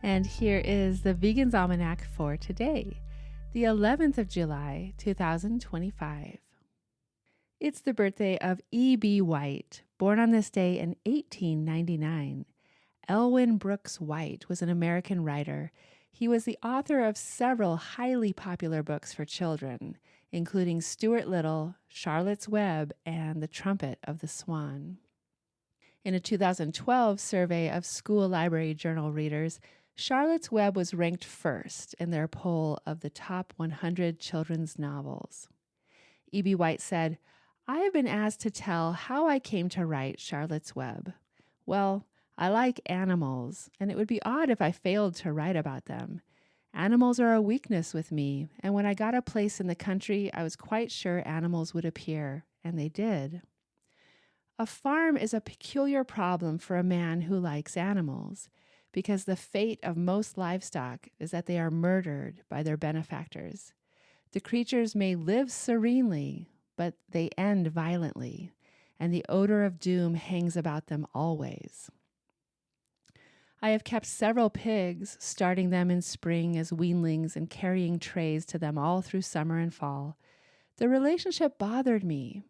And here is the Vegan's Almanac for today, the 11th of July, 2025. It's the birthday of E.B. White, born on this day in 1899. Elwyn Brooks White was an American writer. He was the author of several highly popular books for children, including Stuart Little, Charlotte's Web, and The Trumpet of the Swan. In a 2012 survey of school library journal readers, Charlotte's Web was ranked first in their poll of the top 100 children's novels. E.B. White said, "I have been asked to tell how I came to write Charlotte's Web. Well, I like animals, and it would be odd if I failed to write about them. Animals are a weakness with me, and when I got a place in the country, I was quite sure animals would appear, and they did." A farm is a peculiar problem for a man who likes animals, because the fate of most livestock is that they are murdered by their benefactors. The creatures may live serenely, but they end violently, and the odor of doom hangs about them always. I have kept several pigs, starting them in spring as weanlings and carrying trays to them all through summer and fall. The relationship bothered me.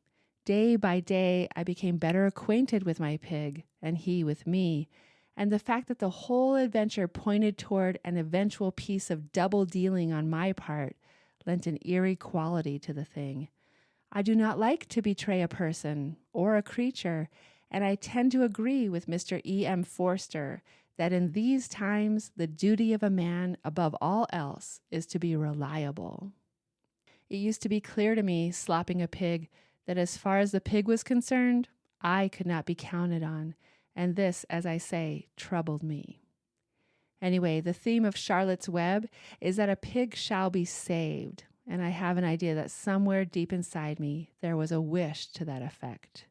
Day by day, I became better acquainted with my pig, and he with me, and the fact that the whole adventure pointed toward an eventual piece of double dealing on my part lent an eerie quality to the thing. I do not like to betray a person or a creature, and I tend to agree with Mr. E.M. Forster that in these times the duty of a man above all else is to be reliable. It used to be clear to me, slopping a pig, that as far as the pig was concerned, I could not be counted on, and this, as I say, troubled me. Anyway, the theme of Charlotte's Web is that a pig shall be saved, and I have an idea that somewhere deep inside me there was a wish to that effect.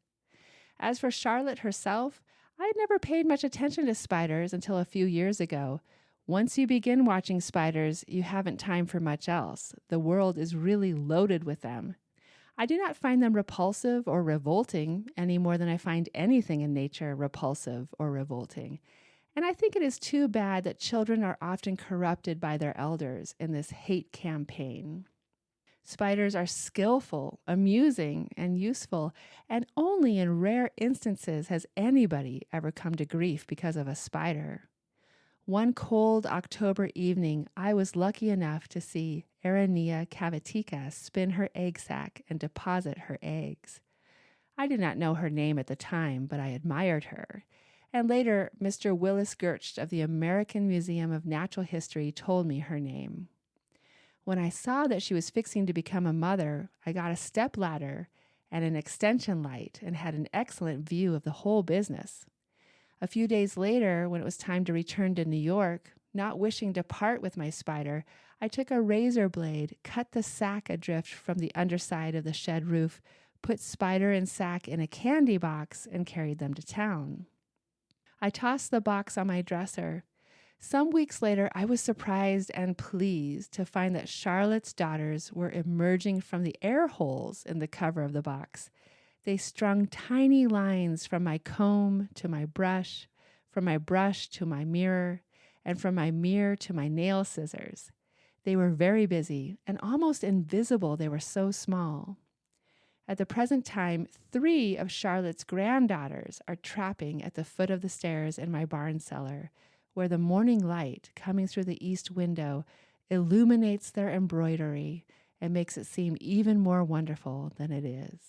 As for Charlotte herself, I had never paid much attention to spiders until a few years ago. Once you begin watching spiders, you haven't time for much else. The world is really loaded with them. I do not find them repulsive or revolting any more than I find anything in nature repulsive or revolting. And I think it is too bad that children are often corrupted by their elders in this hate campaign. Spiders are skillful, amusing, and useful, and only in rare instances has anybody ever come to grief because of a spider. One cold October evening, I was lucky enough to see Erika cavatica spin her egg sac and deposit her eggs. I did not know her name at the time, but I admired her. And later, Mr. Willis Gertsch of the American Museum of Natural History told me her name. When I saw that she was fixing to become a mother, I got a stepladder and an extension light and had an excellent view of the whole business. A few days later, when it was time to return to New York, not wishing to part with my spider, I took a razor blade, cut the sack adrift from the underside of the shed roof, put spider and sack in a candy box, and carried them to town. I tossed the box on my dresser. Some weeks later, I was surprised and pleased to find that Charlotte's daughters were emerging from the air holes in the cover of the box. They strung tiny lines from my comb to my brush, from my brush to my mirror, and from my mirror to my nail scissors. They were very busy and almost invisible, they were so small. At the present time, 3 of Charlotte's granddaughters are trapping at the foot of the stairs in my barn cellar, where the morning light coming through the east window illuminates their embroidery and makes it seem even more wonderful than it is.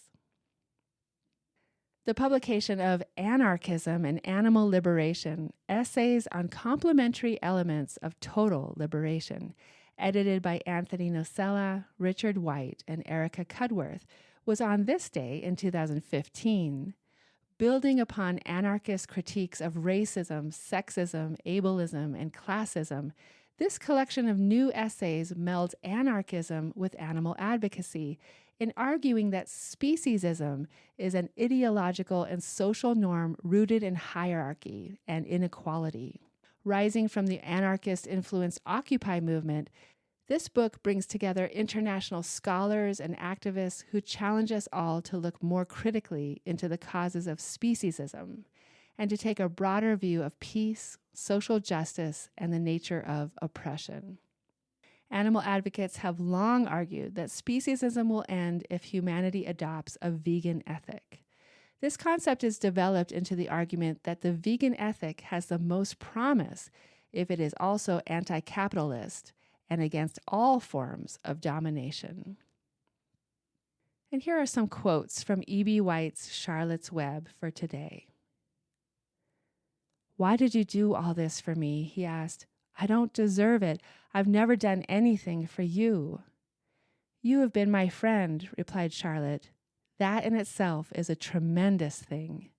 The publication of Anarchism and Animal Liberation, Essays on Complementary Elements of Total Liberation, edited by Anthony Nocella, Richard White, and Erika Cudworth, was on this day in 2015. Building upon anarchist critiques of racism, sexism, ableism, and classism, this collection of new essays melds anarchism with animal advocacy in arguing that speciesism is an ideological and social norm rooted in hierarchy and inequality. Rising from the anarchist-influenced Occupy movement, this book brings together international scholars and activists who challenge us all to look more critically into the causes of speciesism and to take a broader view of peace, social justice, and the nature of oppression. Animal advocates have long argued that speciesism will end if humanity adopts a vegan ethic. This concept is developed into the argument that the vegan ethic has the most promise if it is also anti-capitalist and against all forms of domination. And here are some quotes from E.B. White's Charlotte's Web for today. "Why did you do all this for me?" he asked. "I don't deserve it. I've never done anything for you." "You have been my friend," replied Charlotte. "That in itself is a tremendous thing.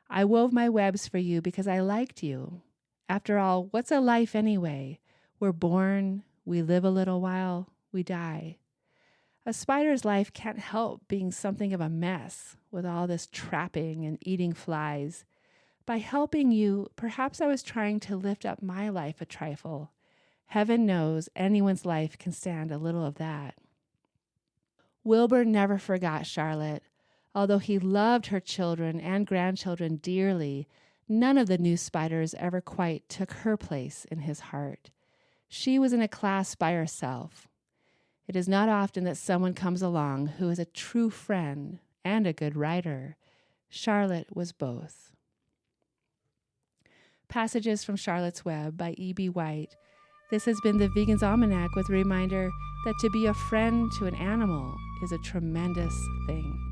I wove my webs for you because I liked you. After all, what's a life anyway? We're born, we live a little while, we die. A spider's life can't help being something of a mess with all this trapping and eating flies. By helping you, perhaps I was trying to lift up my life a trifle. Heaven knows anyone's life can stand a little of that." Wilbur never forgot Charlotte. Although he loved her children and grandchildren dearly, none of the new spiders ever quite took her place in his heart. She was in a class by herself. It is not often that someone comes along who is a true friend and a good writer. Charlotte was both. Passages from Charlotte's Web by E.B. White. This has been the Vegan's Almanac with a reminder that to be a friend to an animal is a tremendous thing.